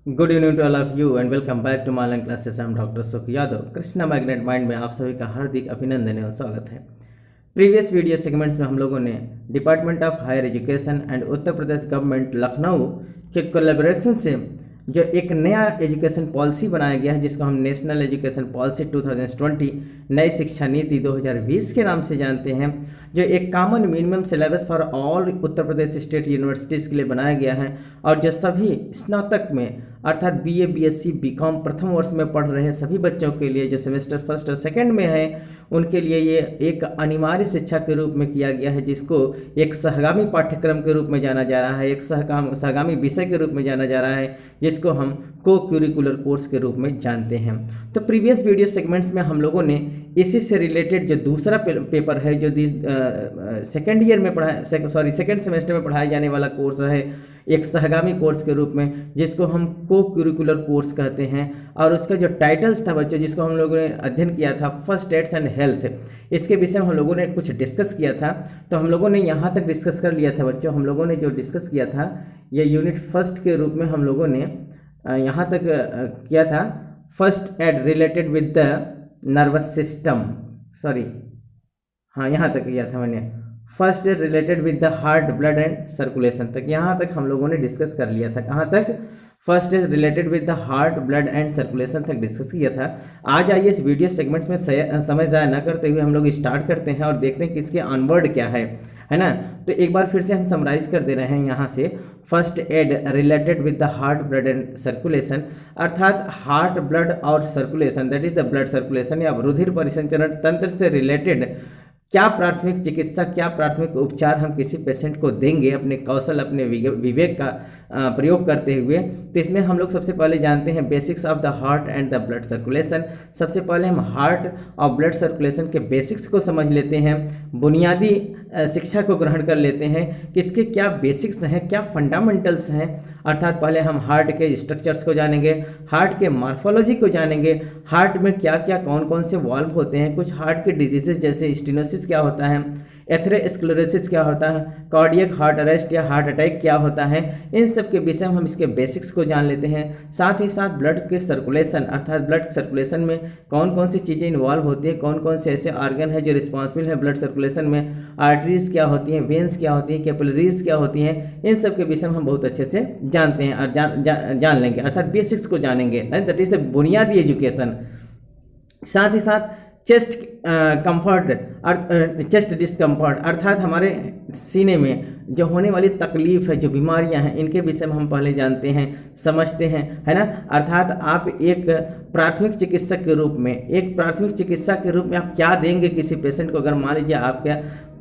Good evening to all of you and welcome back to Malan classes. I am doctor Sukh Yadav. Krishna magnet mind में आप सभी का हार्दिक अभिनंदन और स्वागत है। प्रीवियस वीडियो सेगमेंट्स में हम लोगों ने department of higher education and Uttar Pradesh government Lucknow के कोलैबोरेशन से जो एक नया एजुकेशन पॉलिसी बनाया गया है, जिसको हम नेशनल एजुकेशन पॉलिसी 2020 नई शिक्षा नीति 2020 के नाम से जानते हैं, जो एक common minimum syllabus for all Uttar Pradesh state universities के लिए बनाया गया है और जो सभी स्नातक में अर्थात बीए, बीएससी, बीकॉम प्रथम वर्ष में पढ़ रहे सभी बच्चों के लिए जो सेमेस्टर फर्स्ट और सेकंड में है उनके लिए ये एक अनिवार्य शिक्षा के रूप में किया गया है, जिसको एक सहगामी पाठ्यक्रम के रूप में जाना जा रहा है, एक सहगामी विषय के रूप में जाना जा रहा है, जिसको हम को करिकुलर कोर्स के रूप में जानते हैं। तो प्रीवियस वीडियो सेगमेंट्स में हम लोगों ने इसी से रिलेटेड जो दूसरा पेपर है, जो सेकेंड सेमेस्टर में पढ़ाया जाने वाला कोर्स है, एक सहगामी कोर्स के रूप में, जिसको हम को करिकुलर कोर्स कहते हैं, और उसका जो टाइटल्स था बच्चों, जिसको हम लोगों ने अध्ययन किया था फर्स्ट एड्स एंड हेल्थ, इसके विषय में हम लोगों ने कुछ डिस्कस किया था। तो हम लोगों ने यहाँ तक डिस्कस कर लिया था बच्चों। हम लोगों ने जो डिस्कस किया था ये यूनिट फर्स्ट के रूप में हम लोगों ने यहाँ तक किया था, first aid related with the nervous system, यहाँ तक किया था मैंने, first aid related with the heart, blood and circulation तक, यहाँ तक हम लोगों ने डिस्कस कर लिया था। कहाँ तक? First aid related with the heart, blood and circulation तक डिस्कस किया था। आज आइए इस वीडियो सेगमेंट्स में समय ज़ाया न करते हुए हम लोग स्टार्ट करते हैं और देखते हैं कि इसके ऑनवर्ड क्या है ना। तो एक बार फिर से हम समराइज कर दे रहे हैं यहाँ से। First aid related with the heart, blood and circulation, अर्थात हार्ट, ब्लड और circulation, that is the blood circulation या रुधिर परिसंचरण तंत्र से रिलेटेड क्या प्राथमिक चिकित्सा, क्या प्राथमिक उपचार हम किसी पेशेंट को देंगे अपने कौशल, अपने विवेक का प्रयोग करते हुए। तो इसमें हम लोग सबसे पहले जानते हैं basics of the heart and the blood circulation. सबसे पहले हम हार्ट और ब्लड सर्कुलेशन के बेसिक्स को समझ लेते हैं, बुनियादी शिक्षा को ग्रहण कर लेते हैं कि इसके क्या बेसिक्स हैं, क्या फंडामेंटल्स हैं। अर्थात पहले हम हार्ट के स्ट्रक्चर्स को जानेंगे, हार्ट के मॉर्फोलॉजी को जानेंगे, हार्ट में क्या क्या कौन कौन से वाल्व होते हैं, कुछ हार्ट के डिजीजेस जैसे स्टेनोसिस क्या होता है, एथेरोस्क्लेरोसिस क्या होता है, कार्डियक हार्ट अरेस्ट या हार्ट अटैक क्या होता है, इन सब के विषय में हम इसके बेसिक्स को जान लेते हैं। साथ ही साथ ब्लड के सर्कुलेशन, अर्थात ब्लड सर्कुलेशन में कौन कौन सी चीज़ें इन्वॉल्व होती हैं, कौन कौन से ऐसे ऑर्गन है जो रिस्पॉन्सिबल है ब्लड सर्कुलेशन में, आर्टरीज क्या होती हैं, वेन्स क्या होती हैं, कैपिलरीज क्या होती हैं, इन सब के विषय में हम बहुत अच्छे से जानते हैं और जान लेंगे, अर्थात बेसिक्स को जानेंगे, दैट इज द बुनियादी एजुकेशन। साथ ही साथ चेस्ट कंफर्ट और चेस्ट डिस्कम्फर्ट, अर्थात हमारे सीने में जो होने वाली तकलीफ है, जो बीमारियां हैं, इनके विषय में हम पहले जानते हैं, समझते हैं, है ना। अर्थात आप एक प्राथमिक चिकित्सक के रूप में, एक प्राथमिक चिकित्सा के रूप में आप क्या देंगे किसी पेशेंट को। अगर मान लीजिए आपके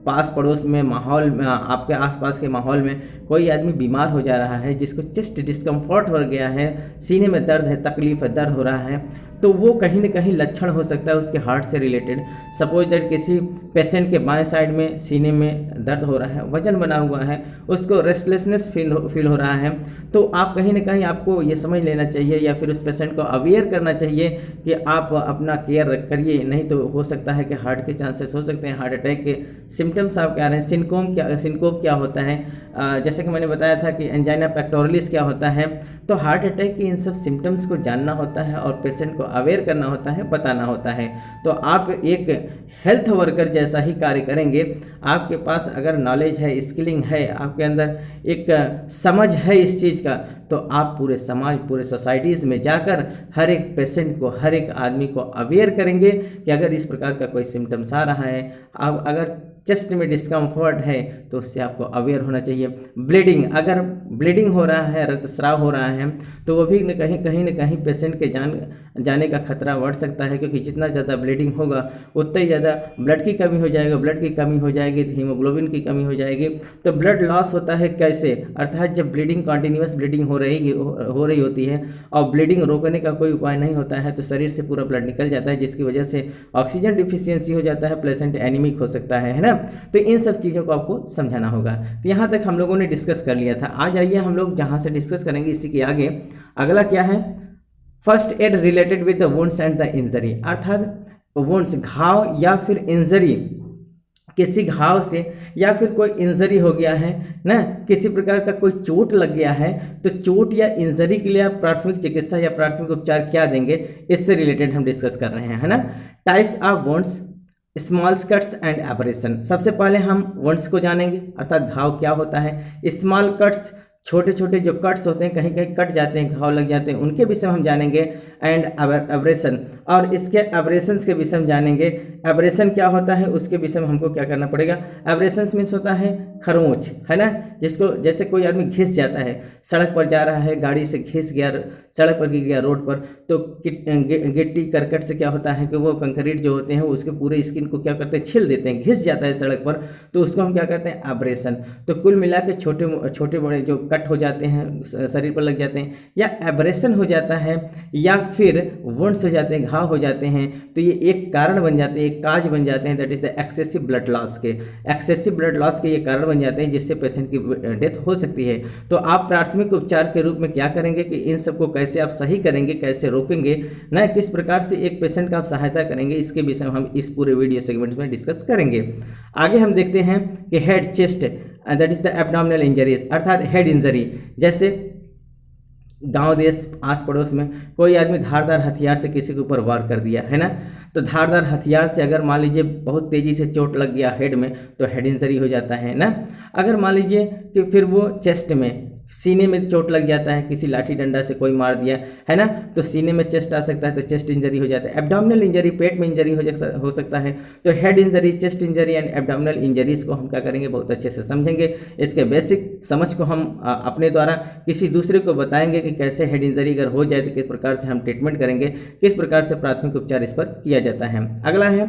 पास पड़ोस में माहौल में, आपके आसपास के माहौल में कोई आदमी बीमार हो जा रहा है, जिसको चेस्ट डिस्कम्फर्ट हो गया है, सीने में दर्द है, तकलीफ है, दर्द हो रहा है, तो वो कहीं ना कहीं लक्षण हो सकता है उसके हार्ट से रिलेटेड। सपोज दैट किसी पेशेंट के बाएं साइड में सीने में दर्द हो रहा है, वजन बना हुआ है, उसको रेस्टलेसनेस फील हो रहा है, तो आप कहीं ना कहीं आपको ये समझ लेना चाहिए या फिर उस पेशेंट को अवेयर करना चाहिए कि आप अपना केयर करिए, नहीं तो हो सकता है कि हार्ट के चांसेस हो सकते हैं, हार्ट अटैक के सिम्टम्स आप क्या रहे हैं। सिनकोप क्या होता है, जैसे कि मैंने बताया था कि एंजाइना पेक्टोरलिस क्या होता है। तो हार्ट अटैक के इन सब सिम्टम्स को जानना होता है और पेशेंट को अवेयर करना होता है, बताना होता है। तो आप एक हेल्थ वर्कर जैसा ही कार्य करेंगे। आपके पास अगर नॉलेज है, स्किलिंग है, आपके अंदर एक समझ है इस चीज़ का, तो आप पूरे समाज, पूरे सोसाइटीज़ में जाकर हर एक पेशेंट को, हर एक आदमी को अवेयर करेंगे कि अगर इस प्रकार का कोई सिम्टम्स आ रहा है, अब अगर चेस्ट में डिस्कम्फर्ट है तो उससे आपको अवेयर होना चाहिए। ब्लीडिंग, अगर ब्लीडिंग हो रहा है, रक्तस्राव हो रहा है, तो वो भी कहीं न कहीं पेशेंट के जाने का खतरा बढ़ सकता है, क्योंकि जितना ज़्यादा ब्लीडिंग होगा उतना ही ज़्यादा ब्लड की कमी हो जाएगा, ब्लड की कमी हो जाएगी तो हीमोग्लोबिन की कमी हो जाएगी। तो ब्लड लॉस होता है कैसे? अर्थात जब ब्लीडिंग, कंटिन्यूस ब्लीडिंग हो रही होती है और ब्लीडिंग रोकने का कोई उपाय नहीं होता है, तो शरीर से पूरा ब्लड निकल जाता है, जिसकी वजह से ऑक्सीजन डिफिशियंसी हो जाता है, पेशेंट एनीमिक हो सकता है ना। तो इन सब चीज़ों को आपको समझाना होगा। तो यहाँ तक हम लोगों ने डिस्कस कर लिया था। आज आइए हम लोग जहाँ से डिस्कस करेंगे इसी के आगे अगला क्या है, first aid related with the wounds and the injury, अर्थात वुंड्स, घाव या फिर इंजरी किसी घाव से या फिर कोई इंजरी हो गया है ना, किसी प्रकार का कोई चोट लग गया है, तो चोट या इंजरी के लिए आप प्राथमिक चिकित्सा या प्राथमिक उपचार क्या देंगे, इससे रिलेटेड हम डिस्कस कर रहे हैं, है ना। Types of wounds, small cuts and abrasion. सबसे पहले हम वुंड्स को जानेंगे, अर्थात घाव क्या होता है। स्मॉल कट्स, छोटे छोटे जो कट्स होते हैं, कहीं कहीं कट जाते हैं, घाव लग जाते हैं, उनके विषय में हम जानेंगे। एंड एब्रेशन, और इसके एब्रेशंस के विषय में जानेंगे। एब्रेशन क्या होता है उसके विषय में हमको क्या करना पड़ेगा। एब्रेशंस मीन्स होता है खरोंच, है ना, जिसको जैसे कोई आदमी घिस जाता है, सड़क पर जा रहा है, गाड़ी से घिस गया, सड़क पर गिर गया रोड पर, तो गिट्टी करकट से क्या होता है कि वो कंक्रीट जो होते हैं वो उसके पूरे स्किन को क्या करते हैं, छिल देते हैं, घिस जाता है सड़क पर, तो उसको हम क्या कहते हैं, एब्रेशन। तो कुल मिला के छोटे छोटे बड़े जो कट हो जाते हैं, शरीर पर लग जाते हैं, या एब्रेशन हो जाता है, या फिर वुंड्स हो जाते हैं, घाव हो जाते हैं, तो ये एक कारण बन जाते हैं, एक काज बन जाते हैं, that is the excessive blood loss के। एक्सेसिव ब्लड लॉस के ये कारण बन जाते हैं जिससे पेशेंट की डेथ हो सकती है। तो आप प्राथमिक उपचार के रूप में क्या करेंगे कि इन सबको कैसे आप सही करेंगे, कैसे रोकेंगे ना, किस प्रकार से एक पेशेंट का आप सहायता करेंगे, इसके विषय में हम इस पूरे वीडियो सेगमेंट में डिस्कस करेंगे। आगे हम देखते हैं कि head, chest, that is the abdominal injuries, अर्थात हेड इंजरी। जैसे गांव देश आस पड़ोस में कोई आदमी धारदार हथियार से किसी के ऊपर वार कर दिया, है ना, तो धारदार हथियार से अगर मान लीजिए बहुत तेज़ी से चोट लग गया हेड में, तो हेड इंजरी हो जाता है ना। अगर मान लीजिए कि फिर वो चेस्ट में, सीने में चोट लग जाता है, किसी लाठी डंडा से कोई मार दिया, है ना, तो सीने में चेस्ट आ सकता है, तो चेस्ट इंजरी हो जाता है। एब्डोमिनल इंजरी, पेट में इंजरी हो सकता है। तो head injury, chest injury and abdominal injuries को हम क्या करेंगे, बहुत अच्छे से समझेंगे। इसके बेसिक समझ को हम अपने द्वारा किसी दूसरे को बताएंगे कि कैसे हेड इंजरी अगर हो जाए तो किस प्रकार से हम ट्रीटमेंट करेंगे, किस प्रकार से प्राथमिक उपचार इस पर किया जाता है। अगला है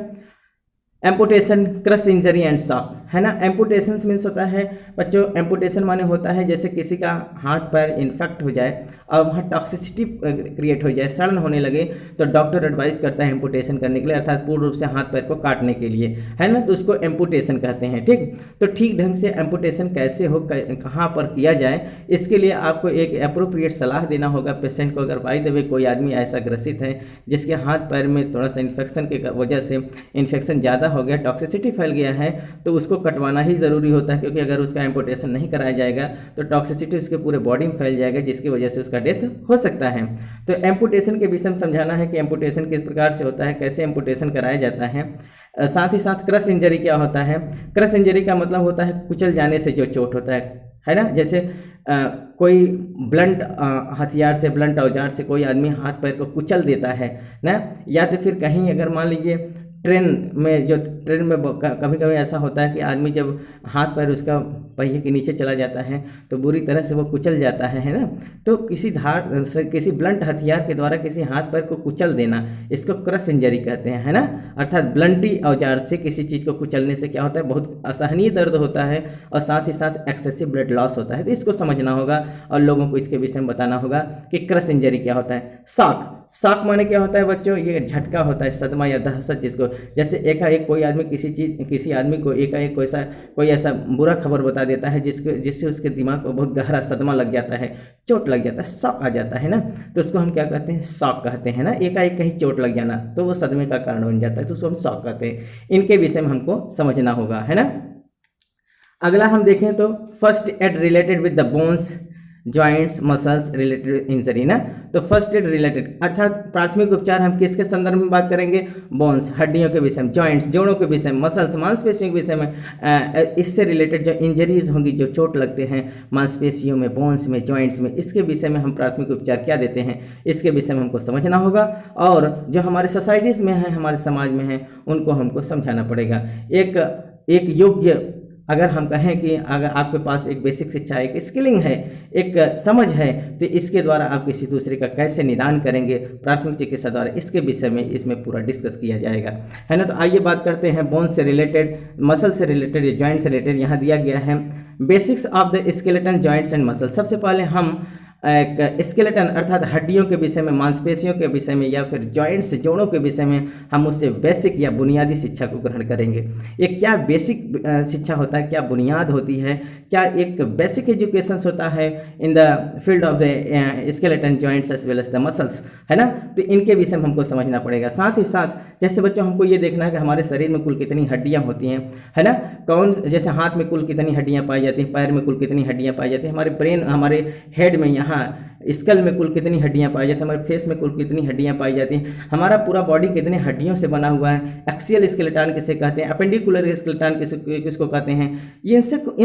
amputation, crush injury and shock, है ना। एम्पुटेशन मीन्स होता है बच्चों, एम्पुटेशन माने होता है जैसे किसी का हाथ पैर इन्फेक्ट हो जाए और वहाँ टॉक्सिसिटी क्रिएट हो जाए, सड़न होने लगे, तो डॉक्टर एडवाइस करता है एम्पुटेशन करने के लिए, अर्थात पूर्ण रूप से हाथ पैर को काटने के लिए, है ना, तो उसको एम्पुटेशन कहते हैं। ठीक, तो ठीक ढंग से एम्पुटेशन कैसे हो, कहाँ पर किया जाए, इसके लिए आपको एक अप्रोप्रिएट सलाह देना होगा पेशेंट को। अगर बाय द वे कोई आदमी ऐसा ग्रसित है जिसके हाथ पैर में थोड़ा सा इन्फेक्शन के वजह से इन्फेक्शन ज़्यादा हो गया, टॉक्सिसिटी फैल गया है, तो उसको कटवाना ही ज़रूरी होता है, क्योंकि अगर उसका एम्पुटेशन नहीं कराया जाएगा तो टॉक्सिसिटी उसके पूरे बॉडी में फैल जाएगा, जिसकी वजह से उसका डेथ हो सकता है। तो एम्पुटेशन के विषय में समझाना है कि एम्पुटेशन किस प्रकार से होता है, कैसे एम्पुटेशन कराया जाता है। साथ ही साथ क्रश इंजरी क्या होता है। क्रश इंजरी का मतलब होता है कुचल जाने से जो चोट होता है ना, जैसे कोई ब्लंट हथियार से, ब्लंट औजार से कोई आदमी हाथ पैर को कुचल देता है ना, या तो फिर कहीं अगर मान लीजिए ट्रेन में कभी कभी ऐसा होता है कि आदमी जब हाथ पैर उसका पहिए के नीचे चला जाता है तो बुरी तरह से वो कुचल जाता है ना, तो किसी धार से, किसी ब्लंट हथियार के द्वारा किसी हाथ पैर को कुचल देना, इसको क्रश इंजरी कहते हैं, है ना। अर्थात ब्लंटी औजार से किसी चीज़ को कुचलने से क्या होता है, बहुत असहनीय दर्द होता है और साथ ही साथ एक्सेसिव ब्लड लॉस होता है। तो इसको समझना होगा और लोगों को इसके विषय में बताना होगा कि क्रश इंजरी क्या होता है। शॉक, शॉक माने क्या होता है बच्चों, ये झटका होता है, सदमा या दहशत, जिसको जैसे एकाएक कोई आदमी किसी आदमी को एकाएक कोई ऐसा बुरा खबर बता देता है जिससे उसके दिमाग को बहुत गहरा सदमा लग जाता है, चोट लग जाता है, शॉक आ जाता है ना, तो उसको हम क्या कहते हैं, शॉक कहते हैं ना। एकाएक कहीं चोट लग जाना तो वो सदमे का कारण बन जाता है, तो उसको हम शॉक कहते हैं। इनके विषय में हमको समझना होगा, है ना। अगला हम देखें तो first aid related with the bones, joints, muscles related injury ना, तो फर्स्ट एड रिलेटेड अर्थात प्राथमिक उपचार हम किसके संदर्भ में बात करेंगे, बोन्स, हड्डियों के विषय में, जॉइंट्स, जोड़ों के विषय में, मसल्स, मांसपेशियों के विषय में, इससे रिलेटेड जो इंजरीज होंगी, जो चोट लगते हैं मांसपेशियों में, बोन्स में, जॉइंट्स में, इसके विषय में हम प्राथमिक उपचार क्या देते हैं, इसके विषय में हमको समझना होगा। और जो हमारे सोसाइटीज़ में है, हमारे समाज में है, उनको हमको समझाना पड़ेगा। एक योग्य, अगर हम कहें कि अगर आपके पास एक बेसिक शिक्षा है, एक स्किलिंग है, एक समझ है, तो इसके द्वारा आप किसी दूसरे का कैसे निदान करेंगे प्राथमिक चिकित्सा द्वारा, इसके विषय में इसमें पूरा डिस्कस किया जाएगा, है ना। तो आइए बात करते हैं बोन से रिलेटेड, मसल से रिलेटेड या जॉइंट से रिलेटेड। यहाँ दिया गया है basics of the skeleton, joints and muscle. सबसे पहले हम स्केलेटन अर्थात हड्डियों के विषय में, मांसपेशियों के विषय में या फिर जॉइंट्स जोड़ों के विषय में हम उससे बेसिक या बुनियादी शिक्षा को ग्रहण करेंगे। ये क्या बेसिक शिक्षा होता है, क्या बुनियाद होती है, क्या एक बेसिक एजुकेशन होता है in the field of the skeleton joints as well as the muscles, है ना। तो इनके विषय में हमको समझना पड़ेगा। साथ ही साथ जैसे बच्चों हमको ये देखना है कि हमारे शरीर में कुल कितनी हड्डियां होती हैं, है ना। कौन, जैसे हाथ में कुल कितनी हड्डियां पाई जाती हैं, पैर में कुल कितनी हड्डियां पाई जाती हैं, हमारे ब्रेन, हमारे हेड में, यहाँ स्कल में कुल कितनी हड्डियां पाई जाती हैं, हमारे फेस में कुल कितनी हड्डियां पाई जाती हैं, हमारा पूरा बॉडी कितने हड्डियों से बना हुआ है, एक्सियल स्केलेटन किसे कहते हैं, अपेंडिकुलर स्केलेटन किसको कहते हैं, इन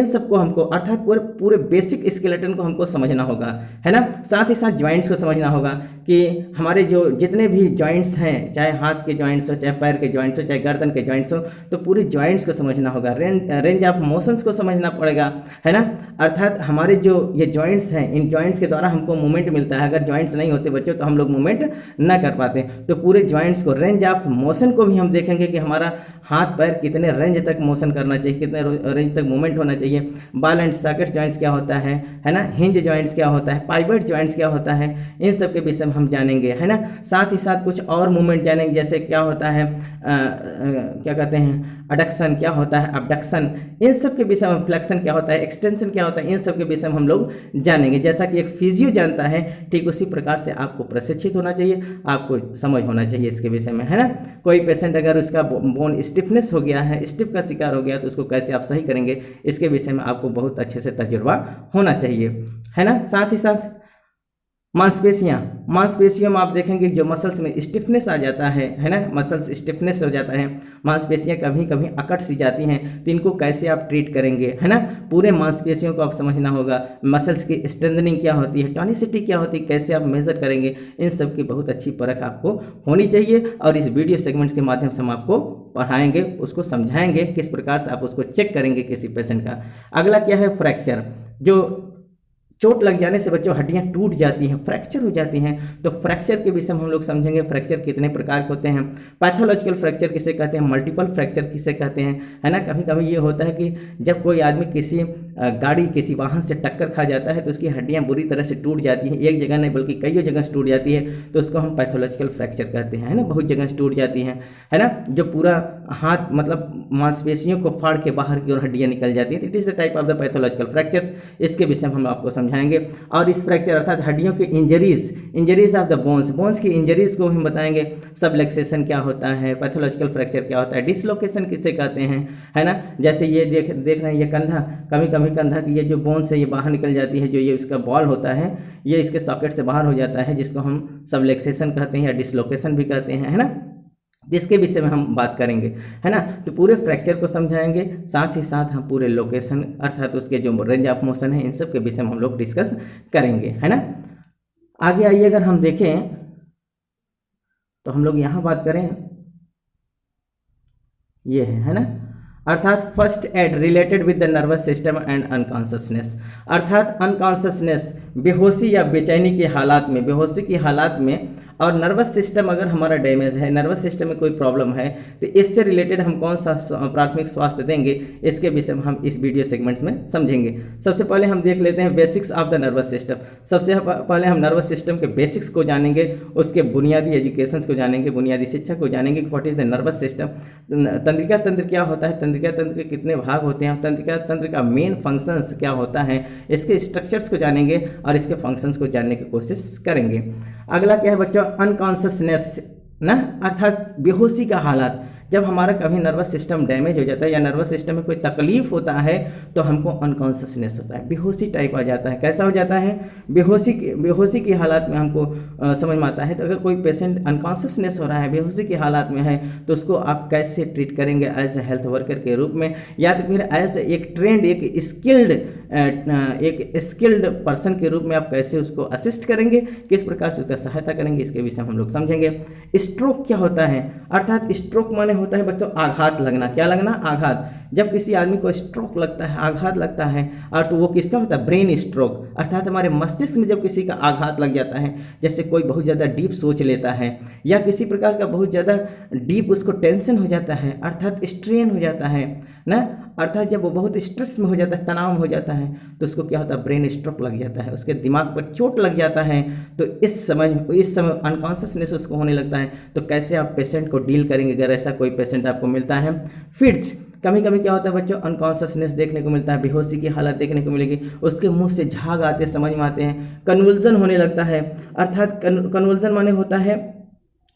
सबको हमको अर्थात पूरे बेसिक स्केलेटन को हमको समझना होगा, है ना। साथ ही साथ जॉइंट्स को समझना होगा कि हमारे जो जितने भी जॉइंट्स हैं, चाहे हाथ के जॉइंट्स हो, चाहे पैर के जॉइंट्स हो, चाहे गर्दन के जॉइंट्स हो, तो पूरे जॉइंट्स को समझना होगा। रेंज ऑफ मोशंस को समझना पड़ेगा, है ना। अर्थात हमारे जो ये जॉइंट्स हैं, इन जॉइंट्स के द्वारा हमको मूवमेंट मिलता है। अगर जॉइंट्स नहीं होते बच्चों तो हम लोग मूवमेंट ना कर पाते। तो पूरे जॉइंट्स को, रेंज ऑफ मोशन को भी हम देखेंगे कि हमारा हाथ पैर कितने रेंज तक मोशन करना चाहिए, कितने रेंज तक मूवमेंट होना चाहिए। बॉल एंड सॉकेट जॉइंट्स क्या होता है ना। हिंज जॉइंट्स क्या होता है, पाइवट जॉइंट्स क्या होता है, इन सब के विषय में हम जानेंगे, है ना। साथ ही साथ कुछ और मूवमेंट जानेंगे, जैसे क्या होता है, क्या कहते हैं, एडक्शन क्या होता है, अबडक्शन, इन सब के विषय में, फ्लेक्शन क्या होता है, एक्सटेंशन क्या होता है, इन सब के विषय में हम लोग जानेंगे। जैसा कि एक फिजियो जानता है, ठीक उसी प्रकार से आपको प्रशिक्षित होना चाहिए, आपको समझ होना चाहिए इसके विषय में, है ना। कोई पेशेंट अगर उसका बोन स्टिफनेस हो गया है, स्टिफ का शिकार हो गया, तो उसको कैसे आप सही करेंगे, इसके विषय में आपको बहुत अच्छे से तजुर्बा होना चाहिए, है ना। साथ ही साथ मांसपेशियों में आप देखेंगे जो मसल्स में स्टिफनेस आ जाता है ना, मसल्स स्टिफनेस हो जाता है, मांसपेशियां कभी कभी अकड़ सी जाती हैं, तो इनको कैसे आप ट्रीट करेंगे, है ना। पूरे मांसपेशियों को आप समझना होगा, मसल्स की स्ट्रेंथनिंग क्या होती है, टॉनिसिटी क्या होती है, कैसे आप मेजर करेंगे, इन सब की बहुत अच्छी परख आपको होनी चाहिए। और इस वीडियो सेगमेंट्स के माध्यम से हम आपको पढ़ाएंगे, उसको समझाएंगे किस प्रकार से आप उसको चेक करेंगे किसी पेशेंट का। अगला क्या है, फ्रैक्चर। जो चोट लग जाने से बच्चों हड्डियां टूट जाती हैं, फ्रैक्चर हो जाती हैं, तो फ्रैक्चर के विषय में हम लोग समझेंगे। फ्रैक्चर कितने प्रकार के होते हैं, पैथोलॉजिकल फ्रैक्चर किसे कहते हैं, मल्टीपल फ्रैक्चर किसे कहते हैं, है ना। कभी कभी ये होता है कि जब कोई आदमी किसी गाड़ी, किसी वाहन से टक्कर खा जाता है तो उसकी हड्डियां बुरी तरह से टूट जाती हैं, एक जगह नहीं बल्कि कई जगह से टूट जाती है, तो उसको हम पैथोलॉजिकल फ्रैक्चर कहते हैं, है ना। बहुत जगह से टूट जाती हैं, है ना। जो पूरा हाथ मतलब मांसपेशियों को फाड़ के बाहर की ओर हड्डियां निकल जाती हैं, it is the type of the pathological fractures. इसके विषय में हम आपको समझाएंगे। और इस फ्रैक्चर अर्थात हड्डियों के इंजरीज ऑफ द बोन्स की इंजरीज को हम बताएंगे। सबलक्सेशन क्या होता है, पैथोलॉजिकल फ्रैक्चर क्या होता है, डिसलोकेशन किसे कहते हैं, है ना। जैसे ये देख रहे हैं, ये कंधा, कभी कभी कंधा की ये जो बोन्स है ये बाहर निकल जाती है, जो ये इसका बॉल होता है ये इसके सॉकेट से बाहर हो जाता है, जिसको हम सबलक्सेशन कहते हैं या डिसलोकेशन भी कहते हैं, है ना। जिसके विषय में हम बात करेंगे, है ना। तो पूरे फ्रैक्चर को समझाएंगे, साथ ही साथ हम पूरे लोकेशन अर्थात उसके जो रेंज ऑफ मोशन है, इन सब के विषय में हम लोग डिस्कस करेंगे, है ना। आगे आइए, अगर हम देखें तो हम लोग यहाँ बात करें, ये है ना, अर्थात first aid related with the nervous system and unconsciousness. अर्थात अनकॉन्शियसनेस, बेहोशी या बेचैनी के हालात में, बेहोशी की हालात में, और नर्वस सिस्टम अगर हमारा डैमेज है, नर्वस सिस्टम में कोई प्रॉब्लम है, तो इससे रिलेटेड हम कौन सा प्राथमिक स्वास्थ्य देंगे, इसके विषय में हम इस वीडियो सेगमेंट्स में समझेंगे। सबसे पहले हम देख लेते हैं basics of the nervous system. सबसे पहले हम नर्वस सिस्टम के बेसिक्स को जानेंगे, उसके बुनियादी एजुकेशंस को जानेंगे, बुनियादी शिक्षा को जानेंगे। What is the nervous system, तंत्रिका तंत्र क्या होता है, तंत्रिका तंत्र के कितने भाग होते हैं, तंत्रिका तंत्र का मेन फंक्शंस क्या होता है, इसके स्ट्रक्चर्स को जानेंगे और इसके फंक्शंस को जानने की कोशिश करेंगे। अगला क्या है बच्चों, अनकॉन्शियसनेस ना, अर्थात बेहोशी का हालात। जब हमारा कभी नर्वस सिस्टम डैमेज हो जाता है या नर्वस सिस्टम में कोई तकलीफ होता है तो हमको अनकॉन्शियसनेस होता है, बेहोशी टाइप आ जाता है। कैसा हो जाता है, बेहोशी की हालात में हमको समझ में आता है। तो अगर कोई पेशेंट अनकॉन्शियसनेस हो रहा है, बेहोशी की हालात में है, तो उसको आप कैसे ट्रीट करेंगे, एज ए हेल्थ वर्कर के रूप में या तो फिर एज एक ट्रेंड, एक स्किल्ड पर्सन के रूप में आप कैसे उसको असिस्ट करेंगे, किस प्रकार से उसका सहायता करेंगे, इसके विषय में हम लोग समझेंगे। स्ट्रोक क्या होता है, अर्थात स्ट्रोक माने होता है बच्चों आघात लगना। क्या लगना, आघात। जब किसी आदमी को स्ट्रोक लगता है, आघात लगता है, और तो वो किसका होता है, ब्रेन स्ट्रोक, अर्थात हमारे मस्तिष्क में जब किसी का आघात लग जाता है, जैसे कोई बहुत ज़्यादा डीप सोच लेता है या किसी प्रकार का बहुत ज़्यादा डीप उसको टेंशन हो जाता है, अर्थात स्ट्रेन हो जाता है ना, अर्थात जब वो बहुत स्ट्रेस में हो जाता है, तनाव में हो जाता है, तो उसको क्या होता है, ब्रेन स्ट्रोक लग जाता है, उसके दिमाग पर चोट लग जाता है। तो इस समय अनकॉन्शियसनेस उसको होने लगता है। तो कैसे आप पेशेंट को डील करेंगे अगर ऐसा कोई पेशेंट आपको मिलता है। फिट्स, कभी कभी क्या होता है बच्चों, अनकॉन्शियसनेस देखने को मिलता है, बेहोशी की हालत देखने को मिलेगी, उसके मुंह से झाग आते समझ में आते हैं, कन्वल्जन होने लगता है। अर्थात कन्वल्जन माने होता है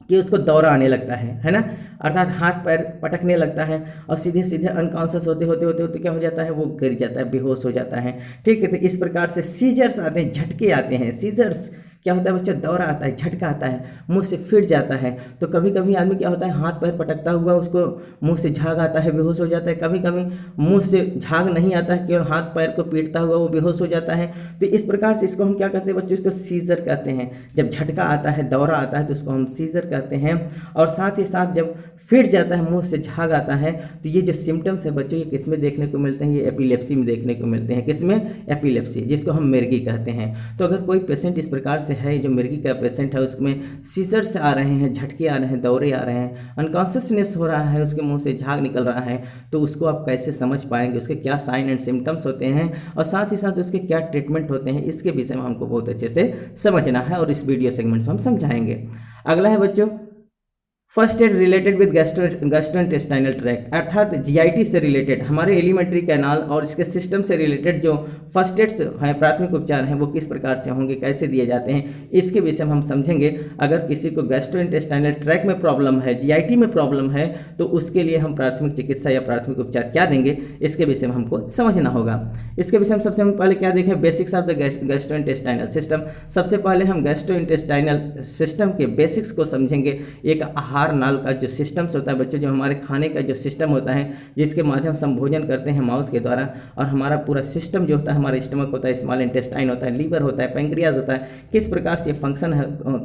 कि उसको दौरा आने लगता है ना, अर्थात हाथ पैर पटकने लगता है और सीधे सीधे अनकॉन्शियस होते होते होते होते क्या हो जाता है, वो गिर जाता है, बेहोश हो जाता है। ठीक है, तो इस प्रकार से सीजर्स आते हैं, झटके आते हैं। सीजर्स क्या होता है बच्चों, दौरा आता है, झटका आता है, मुंह से फिट जाता है। तो कभी कभी आदमी क्या होता है, हाथ पैर पटकता हुआ उसको मुंह से झाग आता है, बेहोश हो जाता है। कभी कभी मुंह से झाग नहीं आता है, केवल हाथ पैर को पीटता हुआ वो बेहोश हो जाता है। तो इस प्रकार से इसको हम क्या कहते हैं बच्चों, इसको सीजर कहते हैं। जब झटका आता है, दौरा आता है, तो उसको हम सीजर कहते हैं। और साथ ही साथ जब फिट जाता है, मुंह से झाग आता है, तो ये जो सिम्टम्स है बच्चों, ये किस में देखने को मिलते हैं, ये एपिलेप्सी में देखने को मिलते हैं। किसमें, एपिलेप्सी, जिसको हम मिर्गी कहते हैं। तो अगर कोई पेशेंट इस प्रकार से है, जो मिर्गी का पेशेंट है, उसमें सीजर्स आ रहे हैं, झटके आ रहे हैं, दौरे आ रहे हैं, अनकॉन्शियसनेस हो रहा है, उसके मुंह से झाग निकल रहा है, तो उसको आप कैसे समझ पाएंगे, उसके क्या साइन एंड सिम्टम्स होते हैं और साथ ही साथ उसके क्या ट्रीटमेंट होते हैं, इसके विषय में हमको बहुत अच्छे से समझना है और इस वीडियो सेगमेंट्स में हम समझाएंगे। अगला है बच्चों, first aid related with gastrointestinal tract, अर्थात जीआईटी से रिलेटेड, हमारे एलिमेंट्री कैनाल और इसके सिस्टम से रिलेटेड जो फर्स्ट एड्स हैं, प्राथमिक उपचार हैं, वो किस प्रकार से होंगे, कैसे दिए जाते हैं, इसके विषय में हम समझेंगे। अगर किसी को गैस्ट्रोइंटेस्टाइनल ट्रैक्ट में प्रॉब्लम है, जीआईटी में प्रॉब्लम है, तो उसके लिए हम प्राथमिक चिकित्सा या प्राथमिक उपचार क्या देंगे, इसके विषय में हमको समझना होगा। इसके विषय में सबसे हम पहले क्या देखें, basics of the gastrointestinal system. सबसे पहले हम गैस्ट्रोइंटेस्टाइनल सिस्टम के बेसिक्स को समझेंगे। एक आहार नाल का जो सिस्टम्स होता है बच्चों, जो हमारे खाने का जो सिस्टम होता है, जिसके माध्यम से हम भोजन करते हैं माउथ के द्वारा, और हमारा पूरा सिस्टम जो होता है, हमारा स्टमक होता है, स्मॉल इंटेस्टाइन होता है, लीवर होता है, पैंक्रियाज होता है, किस प्रकार से ये फंक्शन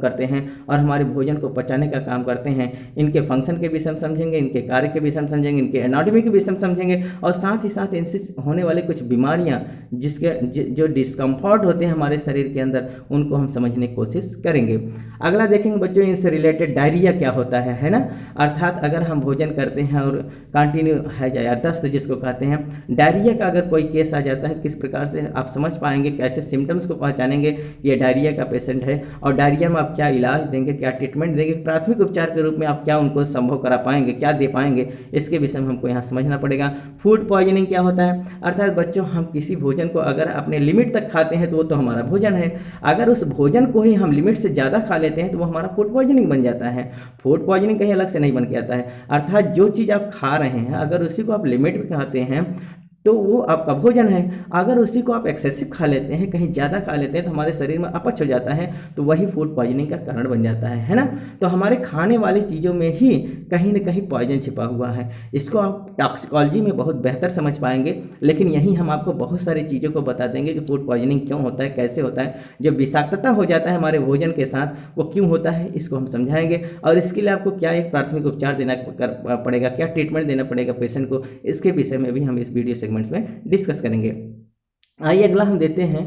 करते हैं और हमारे भोजन को पचाने का काम करते हैं, इनके फंक्शन के विषय में समझेंगे, इनके कार्य के विषय में समझेंगे, इनके एनाटॉमी के विषय में समझेंगे, और साथ ही साथ इनसे होने वाले कुछ बीमारियां, जिसके जो डिस्कम्फर्ट होते हैं हमारे शरीर के अंदर, उनको हम समझने की कोशिश करेंगे। अगला देखेंगे बच्चों, इनसे रिलेटेड डायरिया क्या होता है ना, अर्थात अगर हम भोजन करते हैं और कंटिन्यू है या दस्त जिसको कहते हैं, डायरिया का अगर कोई केस आ जाता है, किस प्रकार से आप समझ पाएंगे, कैसे सिम्टम्स को पहचानेंगे ये डायरिया का पेशेंट है, और डायरिया में आप क्या इलाज देंगे, क्या ट्रीटमेंट देंगे, प्राथमिक उपचार के रूप में आप क्या उनको संभव करा पाएंगे, क्या दे पाएंगे, इसके विषय में हमको यहाँ समझना पड़ेगा। फूड पॉइजनिंग क्या होता है, अर्थात बच्चों हम किसी भोजन को अगर अपने लिमिट तक खाते हैं तो वो तो हमारा भोजन है, अगर उस भोजन को ही हम लिमिट से ज़्यादा खा लेते हैं तो वो हमारा फूड पॉइजनिंग बन जाता है। फूड पॉइजनिंग कहीं अलग से नहीं बन के आता है, अर्थात जो चीज़ आप खा रहे हैं अगर उसी को आप लिमिट में खाते हैं तो वो आपका भोजन है। अगर उसी को आप एक्सेसिव खा लेते हैं, कहीं ज़्यादा खा लेते हैं, तो हमारे शरीर में अपच हो जाता है, तो वही फूड पॉइजनिंग का कारण बन जाता है ना। तो हमारे खाने वाली चीज़ों में ही कहीं ना कहीं पॉइजन छिपा हुआ है। इसको आप टॉक्सिकोलॉजी में बहुत बेहतर समझ पाएंगे, लेकिन यहीं हम आपको बहुत सारी चीज़ों को बता देंगे कि फूड पॉइजनिंग क्यों होता है, कैसे होता है, जो विषाक्तता हो जाता है हमारे भोजन के साथ, वो क्यों होता है, इसको हम समझाएंगे। और इसके लिए आपको क्या एक प्राथमिक उपचार देना पड़ेगा, क्या ट्रीटमेंट देना पड़ेगा पेशेंट को, इसके विषय में भी हम इस वीडियो सेगमेंट्स में डिस्कस करेंगे। आइए अगला हम देते हैं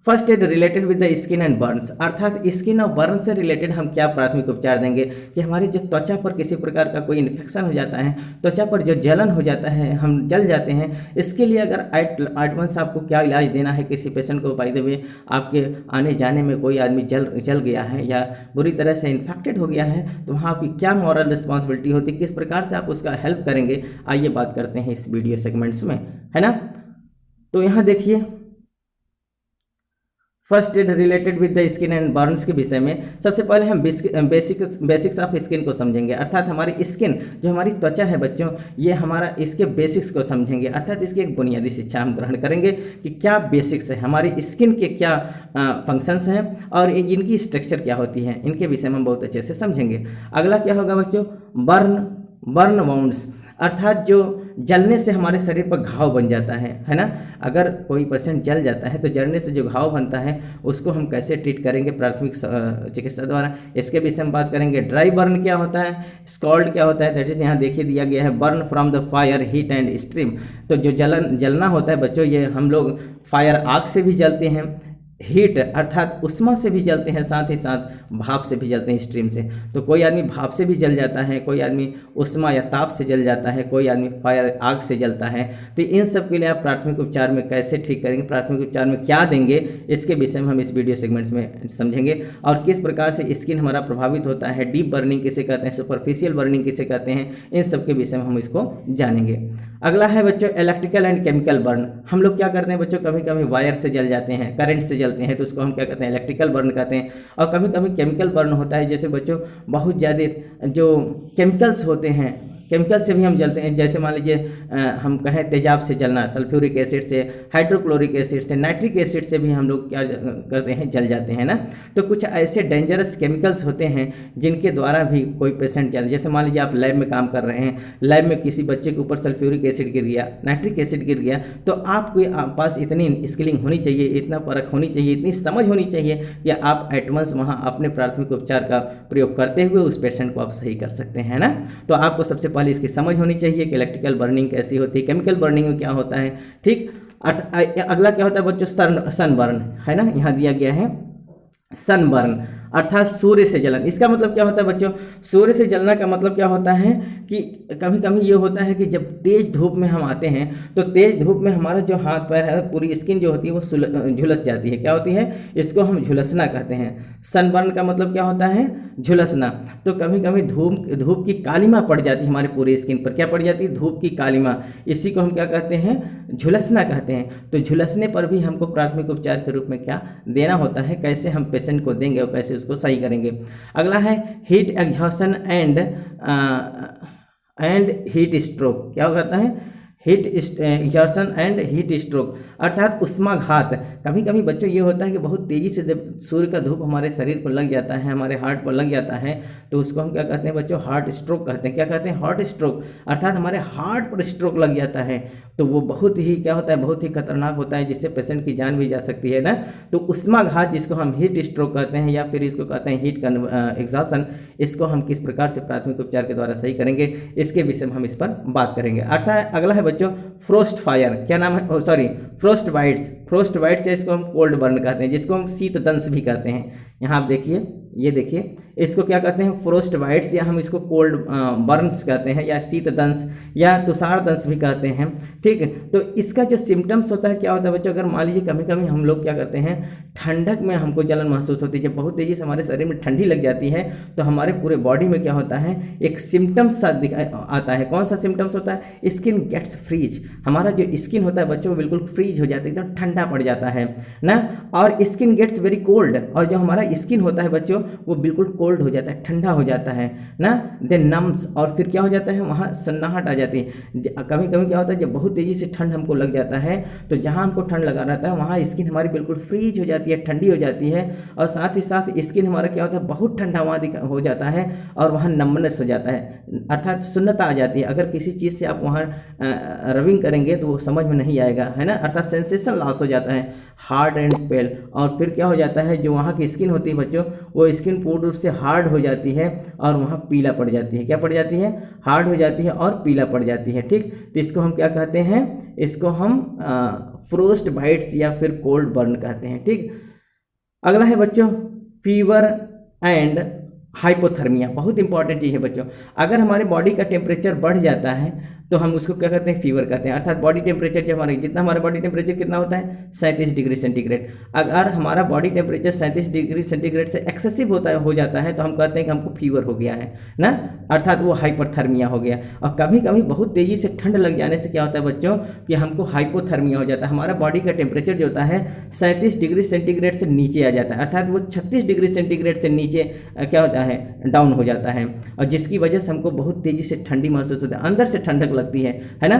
first aid related with the skin and Burns, अर्थात स्किन और बर्न से रिलेटेड हम क्या प्राथमिक उपचार देंगे कि हमारी जो त्वचा पर किसी प्रकार का कोई इन्फेक्शन हो जाता है, त्वचा पर जो जलन हो जाता है, हम जल जाते हैं, इसके लिए अगर एट वंस आपको क्या इलाज देना है किसी पेशेंट को, बाय द वे आपके आने जाने में कोई आदमी जल गया है या बुरी तरह से इन्फेक्टेड हो गया है, तो वहाँ आपकी क्या मॉरल रिस्पॉन्सिबिलिटी होती है, किस प्रकार से आप उसका हेल्प करेंगे, आइए बात करते हैं इस वीडियो सेगमेंट्स में, है ना। तो यहाँ देखिए first aid related with the skin and Burns के विषय में सबसे पहले हम बेसिक्स ऑफ स्किन को समझेंगे, अर्थात हमारी स्किन जो हमारी त्वचा है बच्चों, ये हमारा इसके बेसिक्स को समझेंगे, अर्थात इसकी एक बुनियादी शिक्षा हम ग्रहण करेंगे कि क्या बेसिक्स है, हमारी स्किन के क्या फंक्शंस हैं और इनकी स्ट्रक्चर क्या होती है, इनके विषय में हम बहुत अच्छे से समझेंगे। अगला क्या होगा बच्चों, बर्न वाउंड्स, अर्थात जो जलने से हमारे शरीर पर घाव बन जाता है ना। अगर कोई पेशेंट जल जाता है तो जलने से जो घाव बनता है उसको हम कैसे ट्रीट करेंगे प्राथमिक चिकित्सा द्वारा, इसके विषय में बात करेंगे। ड्राई बर्न क्या होता है, स्कॉल्ड क्या होता है, दैट इज यहाँ देखिए दिया गया है, burn from the fire heat and stream. तो जो जलना होता है बच्चों, ये हम लोग फायर आग से भी जलते हैं, हीट अर्थात उष्मा से भी जलते हैं, साथ ही साथ भाप से भी जलते हैं स्ट्रीम से। तो कोई आदमी भाप से भी जल जाता है, कोई आदमी उष्मा या ताप से जल जाता है, कोई आदमी फायर आग से जलता है। तो इन सब के लिए आप प्राथमिक उपचार में कैसे ठीक करेंगे, प्राथमिक उपचार में क्या देंगे, इसके विषय में हम इस वीडियो सेगमेंट्स में समझेंगे। और किस प्रकार से स्किन हमारा प्रभावित होता है, डीप बर्निंग किसे कहते हैं, सुपरफिशियल बर्निंग किसे कहते हैं, इन सब के विषय में हम इसको जानेंगे। अगला है बच्चों इलेक्ट्रिकल एंड केमिकल बर्न। हम लोग क्या करते हैं बच्चों, कभी कभी वायर से जल जाते हैं, करंट से जलते हैं, तो उसको हम क्या कहते हैं, इलेक्ट्रिकल बर्न कहते हैं। और कभी कभी केमिकल बर्न होता है, जैसे बच्चों बहुत ज़्यादा जो केमिकल्स होते हैं, केमिकल से भी हम जलते हैं। जैसे मान लीजिए हम कहें तेजाब से जलना, सल्फ्यूरिक एसिड से, हाइड्रोक्लोरिक एसिड से, नाइट्रिक एसिड से भी हम लोग क्या करते हैं, जल जाते हैं ना। तो कुछ ऐसे डेंजरस केमिकल्स होते हैं जिनके द्वारा भी कोई पेशेंट जल, जैसे मान लीजिए आप लैब में काम कर रहे हैं, लैब में किसी बच्चे के ऊपर सल्फ्यूरिक एसिड गिर गया, नाइट्रिक एसिड गिर गया, तो आपके पास इतनी स्किलिंग होनी चाहिए, इतना परख होनी चाहिए, इतनी समझ होनी चाहिए कि आप एटमस वहाँ अपने प्राथमिक उपचार का प्रयोग करते हुए उस पेशेंट को आप सही कर सकते हैं ना। तो आपको सबसे पहले इसकी समझ होनी चाहिए कि इलेक्ट्रिकल बर्निंग कैसी होती है, केमिकल बर्निंग में क्या होता है, ठीक। अगला क्या होता है बच्चों, सनबर्न है ना, यहाँ दिया गया है सनबर्न अर्थात सूर्य से जलन। इसका मतलब क्या होता है बच्चों, सूर्य से जलना का मतलब क्या होता है कि कभी कभी ये होता है कि जब तेज धूप में हम आते हैं तो तेज धूप में हमारा जो हाथ पैर है, पूरी स्किन जो होती है वो झुलस जाती है। क्या होती है, इसको हम झुलसना कहते हैं। सनबर्न का मतलब क्या होता है, झुलसना। तो कभी कभी धूप की कालिमा पड़ जाती है हमारे पूरी स्किन पर। क्या पड़ जाती है, धूप की कालिमा। इसी को हम क्या कहते हैं, झुलसना कहते हैं। तो झुलसने पर भी हमको प्राथमिक उपचार के रूप में क्या देना होता है, कैसे हम पेशेंट को देंगे और कैसे उसको सही करेंगे। अगला है heat exhaustion and heat stroke. क्या कहता है, heat exhaustion and heat stroke अर्थात उष्माघात। कभी कभी बच्चों ये होता है कि बहुत तेज़ी से जब सूर्य का धूप हमारे शरीर पर लग जाता है, हमारे हार्ट पर लग जाता है, तो उसको हम क्या कहते हैं बच्चों, हार्ट स्ट्रोक कहते हैं। क्या कहते हैं, हार्ट स्ट्रोक अर्थात हमारे हार्ट पर स्ट्रोक लग जाता है। तो वो बहुत ही क्या होता है, बहुत ही खतरनाक होता है, जिससे पेशेंट की जान भी जा सकती है ना। तो उष्माघात जिसको हम हीट स्ट्रोक कहते हैं या फिर इसको कहते हैं हीट एग्जॉशन, इसको हम किस प्रकार से प्राथमिक उपचार के द्वारा सही करेंगे, इसके विषय में हम इस पर बात करेंगे। अर्थात अगला है बच्चों फ्रोस्ट फायर। क्या नाम है, sorry frost bytes. Frost bytes इसको हम कोल्ड बर्न कहते हैं, जिसको हम शीत दंश भी कहते हैं। यहाँ आप देखिए, ये देखिए, इसको क्या कहते हैं, फ्रोस्ट बाइट्स, या हम इसको कोल्ड बर्न्स कहते हैं, या शीत दंश या तुषार दंश भी कहते हैं, ठीक है। तो इसका जो सिम्टम्स होता है, क्या होता है बच्चों, अगर मान लीजिए कभी कभी हम लोग क्या करते हैं, ठंडक में हमको जलन महसूस होती है, जब बहुत तेज़ी से हमारे शरीर में ठंडी लग जाती है, तो हमारे पूरे बॉडी में क्या होता है, एक सिम्टम्स आता है। कौन सा सिम्टम्स होता है, स्किन गेट्स फ्रीज। हमारा जो स्किन होता है बच्चों, बिल्कुल फ्रीज हो जाता है, एकदम ठंडा पड़ जाता है ना। और स्किन गेट्स वेरी कोल्ड, और जो हमारा स्किन होता है बच्चों, वो बिल्कुल कोल्ड हो जाता है, ठंडा हो जाता है ना। देन नम्स, और फिर क्या हो जाता है, वहाँ सन्नाहट आ जाती है। कभी कभी क्या होता है, जब बहुत तेज़ी से ठंड हमको लग जाता है, तो जहाँ हमको ठंड लगा रहता है वहाँ स्किन हमारी बिल्कुल फ्रीज हो जाती है, ठंडी हो जाती है। और साथ ही साथ स्किन हमारा क्या होता है, बहुत ठंडा वहाँ हो जाता है, और वहाँ नम्बनेस हो जाता है, अर्थात सुन्नता आ जाती है। अगर किसी चीज़ से आप वहाँ रबिंग करेंगे तो वो समझ में नहीं आएगा, है ना, अर्थात सेंसेशन लॉस हो जाता है, हार्ड एंड पेल। और फिर क्या हो जाता है, जो वहाँ की स्किन होती है बच्चों, वो स्किन पूर्ण रूप से हार्ड हो जाती है और वहाँ पीला पड़ जाती है। क्या पड़ जाती है, हार्ड हो जाती है और पीला पड़ जाती है, ठीक। तो इसको हम क्या कहते हैं, इसको हम फ्रोस्ट बाइट्स या फिर कोल्ड बर्न कहते हैं, ठीक। अगला है बच्चों फीवर एंड हाइपोथर्मिया। बहुत इंपॉर्टेंट चीज़ है बच्चों। अगर हमारे बॉडी का टेम्परेचर बढ़ जाता है तो हम उसको क्या कहते हैं, फीवर कहते हैं। अर्थात बॉडी टेम्परेचर जो हमारे, जितना हमारा बॉडी टेम्परेचर कितना होता है, 37 डिग्री सेंटीग्रेड। अगर हमारा बॉडी टेम्परेचर 37 डिग्री सेंटीग्रेड से एक्सेसिव हो जाता है तो हम कहते हैं कि हमको फीवर हो गया है ना, अर्थात वो हाइपरथर्मिया हो गया। और कभी कभी बहुत तेज़ी से ठंड लग जाने से क्या होता है बच्चों, कि हमको हाइपोथर्मिया हो जाता है। हमारा बॉडी का टेम्परेचर जो होता है 37 डिग्री सेंटीग्रेड से नीचे आ जाता है, अर्थात वो 36 डिग्री सेंटीग्रेड से नीचे क्या होता है, डाउन हो जाता है। और जिसकी वजह से हमको बहुत तेज़ी से ठंडी महसूस होती है, अंदर से ठंडक लगती है ना।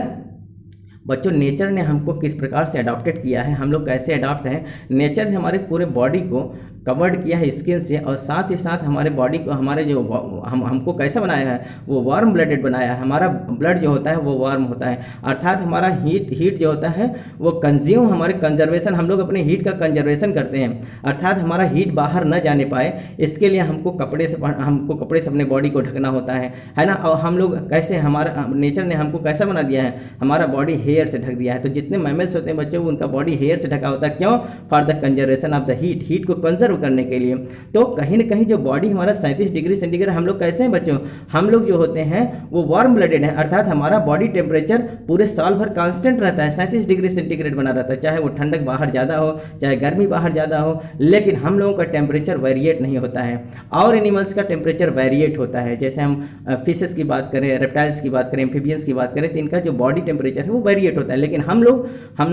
बच्चों नेचर ने हमको किस प्रकार से अडॉप्टेड किया है, हम लोग कैसे अडॉप्ट हैं, नेचर ने हमारे पूरे बॉडी को कवर्ड किया है स्किन से, और साथ ही साथ हमारे बॉडी को, हमारे जो हमको कैसा बनाया है, वो वार्म ब्लडेड बनाया है। हमारा ब्लड जो होता है वो वार्म होता है, अर्थात हमारा हीट जो होता है वो कंज्यूम, हमारे कंजर्वेशन, हम लोग अपने हीट का कंजर्वेशन करते हैं, अर्थात हमारा हीट बाहर न जाने पाए, इसके लिए हमको कपड़े से अपने बॉडी को ढकना होता है ना। और हम लोग कैसे, हमारा नेचर ने हमको कैसा बना दिया है, हमारा बॉडी हेयर से ढक दिया है। तो जितने मैमल्स होते हैं बच्चों, उनका बॉडी हेयर से ढका होता है, क्यों? For the conservation of the heat को कंजर्व करने के लिए। तो कहीं ना कहीं जो बॉडी हमारा 37 डिग्री सेंटीग्रेड, हम लोग कैसे हैं बच्चों, हम लोग जो होते हैं वो वार्म ब्लडेड है, अर्थात हमारा बॉडी टेम्परेचर पूरे साल भर कांस्टेंट रहता है, 37 डिग्री सेंटीग्रेड बना रहता है, चाहे वो ठंडक बाहर ज़्यादा हो, चाहे गर्मी बाहर ज़्यादा हो, लेकिन हम लोगों का टेम्परेचर वेरिएट नहीं होता है। और एनिमल्स का टेम्परेचर वेरिएट होता है, जैसे हम फिशेस की बात करें, रेप्टाइल्स की बात करें, एम्फीबियंस की बात करें, तो इनका जो बॉडी टेम्परेचर है वो वेरिएट होता है, लेकिन हम लोग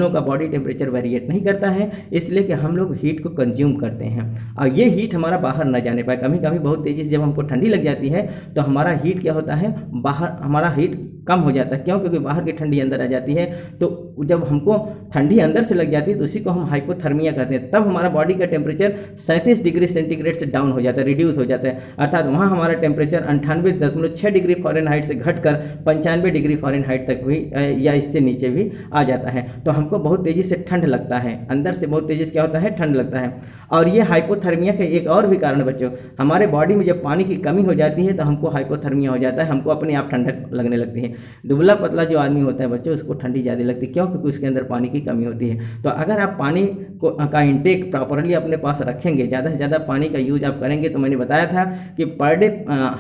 का बॉडी टेम्परेचर वेरिएट नहीं करता है, इसलिए कि हम लोग हीट को कंज्यूम करते हैं और ये हीट हमारा बाहर न जाने पाए। कभी कभी बहुत तेज़ी से जब हमको ठंडी लग जाती है तो हमारा हीट क्या होता है, बाहर हमारा हीट कम हो जाता है, क्यों? क्योंकि बाहर की ठंडी अंदर आ जाती है। तो जब हमको ठंडी अंदर से लग जाती है तो उसी को हम हाइपोथर्मिया कहते हैं। तब हमारा बॉडी का टेम्परेचर 37 डिग्री सेंटीग्रेड से डाउन हो जाता है, रिड्यूस हो जाता है, अर्थात वहाँ हमारा टेम्परेचर 98.6 डिग्री फ़ारेनहाइट से घटकर 95 डिग्री फ़ारेनहाइट तक भी या इससे नीचे भी आ जाता है। तो हमको बहुत तेज़ी से ठंड लगता है, अंदर से बहुत तेज़ी से क्या होता है, ठंड लगता है। और ये हाइपोथर्मिया का एक और भी कारण बच्चों, हमारे बॉडी में जब पानी की कमी हो जाती है तो हमको हाइपोथर्मिया हो जाता है, हमको अपने आप ठंडक लगने लगती है। दुबला पतला जो आदमी होता है बच्चों, उसको ठंडी ज़्यादा लगती है, क्यों? क्योंकि उसके अंदर पानी की कमी होती है। तो अगर आप पानी का इंटेक प्रॉपरली अपने पास रखेंगे, ज़्यादा से ज़्यादा पानी का यूज आप करेंगे, तो मैंने बताया था कि पर डे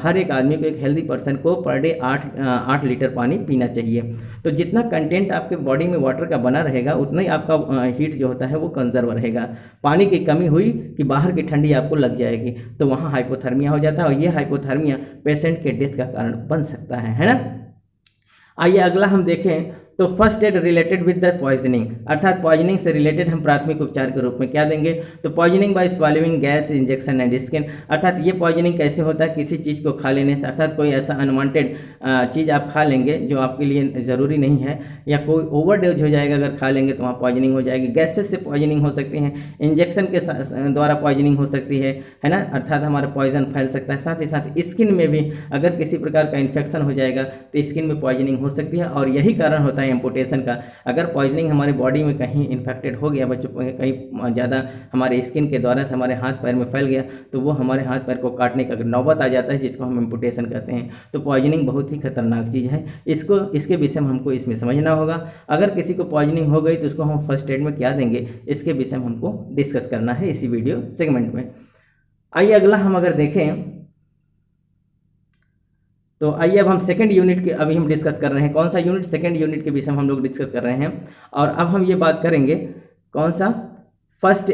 हर एक आदमी को, एक हेल्दी पर्सन को पर डे 8 लीटर पानी पीना चाहिए। तो जितना कंटेंट आपके बॉडी में वाटर का बना रहेगा उतना ही आपका हीट जो होता है वो कंजर्व रहेगा। पानी की कमी हुई कि बाहर की ठंडी आपको लग जाएगी, तो वहाँ हाइपोथर्मिया हो जाता है, और ये हाइपोथर्मिया पेशेंट के डेथ का कारण बन सकता है ना। आइए अगला हम देखें, तो first aid related with the poisoning, अर्थात पॉइजनिंग से रिलेटेड हम प्राथमिक उपचार के रूप में क्या देंगे, तो poisoning by swallowing gas injection and skin, अर्थात ये पॉइजनिंग कैसे होता है, किसी चीज़ को खा लेने से, अर्थात कोई ऐसा अनवांटेड चीज़ आप खा लेंगे जो आपके लिए ज़रूरी नहीं है, या कोई ओवरडोज हो जाएगा अगर खा लेंगे तो वहाँ पॉइजनिंग हो जाएगी। गैसेस से पॉइजनिंग हो सकती है, इंजेक्शन के द्वारा पॉइजनिंग हो सकती है ना, अर्थात हमारा पॉइजन फैल सकता है। साथ ही साथ स्किन में भी अगर किसी प्रकार का इन्फेक्शन हो जाएगा तो स्किन में पॉइजनिंग हो सकती है, और यही कारण होता है एम्पुटेशन का। अगर पॉइजनिंग हमारे बॉडी में कहीं इन्फेक्टेड हो गया बच्चों, कहीं ज़्यादा हमारे स्किन के द्वारा से हमारे हाथ पैर में फैल गया, तो वो हमारे हाथ पैर को काटने का नौबत आ जाता है, जिसको हम एम्पुटेशन कहते हैं। तो पॉइजनिंग बहुत ही खतरनाक चीज़ है, इसके विषय में हमको इसमें समझना होगा। अगर किसी को पॉइजनिंग हो गई तो उसको हम फर्स्ट एड में क्या देंगे, इसके विषय में हमको डिस्कस करना है इसी वीडियो सेगमेंट में। आइए अगला हम अगर देखें, तो आइए अब हम सेकंड यूनिट के अभी हम डिस्कस कर रहे हैं। कौन सा यूनिट? सेकंड यूनिट के विषय में हम लोग डिस्कस कर रहे हैं, और अब हम ये बात करेंगे कौन सा, first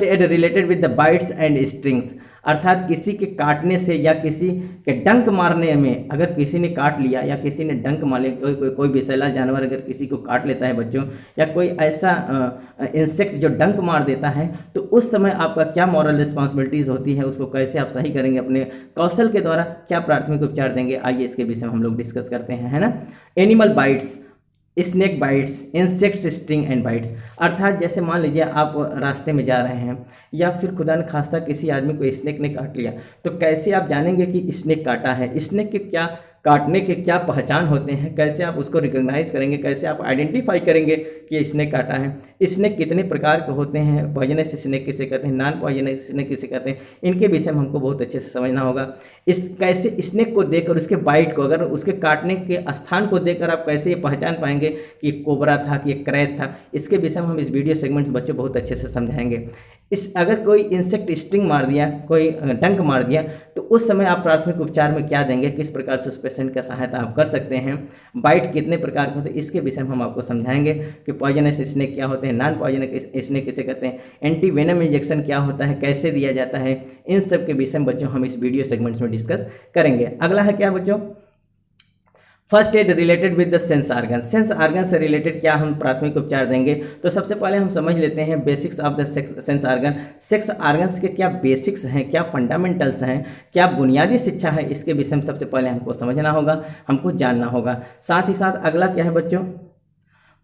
aid related with the bytes and stings, अर्थात किसी के काटने से या किसी के डंक मारने में, अगर किसी ने काट लिया या किसी ने डंक मार लिया, कोई विषैला जानवर अगर किसी को काट लेता है बच्चों, या कोई ऐसा इंसेक्ट जो डंक मार देता है, तो उस समय आपका क्या मॉरल रिस्पॉन्सिबिलिटीज़ होती है, उसको कैसे आप सही करेंगे, अपने कौशल के द्वारा क्या प्राथमिक उपचार देंगे, आइए इसके विषय में हम लोग डिस्कस करते हैं, है ना। Animal bytes, snake bites, insects sting and bytes, अर्थात जैसे मान लीजिए आप रास्ते में जा रहे हैं या फिर खुदा न खास्ता किसी आदमी को स्नेक ने काट लिया, तो कैसे आप जानेंगे कि स्नेक काटा है, स्नेक के क्या काटने के क्या पहचान होते हैं, कैसे आप उसको रिकॉग्नाइज करेंगे, कैसे आप आइडेंटिफाई करेंगे कि स्नेक काटा है। स्नेक कितने प्रकार के होते हैं, पॉइजनस स्नेक किसे कहते हैं, नॉन पॉइजनस स्नेक किसे कहते हैं, इनके विषय में हमको बहुत अच्छे से समझना होगा। कैसे स्नेक को देखकर, उसके बाइट को, अगर उसके काटने के स्थान को देखकर आप कैसे ये पहचान पाएंगे कि कोबरा था कि क्रैत था, इसके विषय में हम इस वीडियो सेगमेंट में बच्चों बहुत अच्छे से समझाएंगे। अगर कोई इंसेक्ट स्टिंग मार दिया, कोई डंक मार दिया, तो उस समय आप प्राथमिक उपचार में क्या देंगे, किस प्रकार से उस पेशेंट का सहायता आप कर सकते हैं, बाइट कितने प्रकार के होते हैं, इसके विषय में हम आपको समझाएंगे कि पॉइजनस स्नेक क्या होते हैं, नॉन पॉइजनस स्नेक किसे कहते हैं, एंटी वेनम इंजेक्शन क्या होता है, कैसे दिया जाता है, इन सब के विषय में बच्चों हम इस वीडियो सेगमेंट्स में डिस्कस करेंगे। अगला है क्या बच्चों, first aid related with the sense organ, sense organ से रिलेटेड क्या हम प्राथमिक उपचार देंगे। तो सबसे पहले हम समझ लेते हैं basics of the sense organ, sex organs के क्या बेसिक्स हैं, क्या फंडामेंटल्स हैं, क्या बुनियादी शिक्षा है, इसके विषय में सबसे पहले हमको समझना होगा, हमको जानना होगा। साथ ही साथ अगला क्या है बच्चों,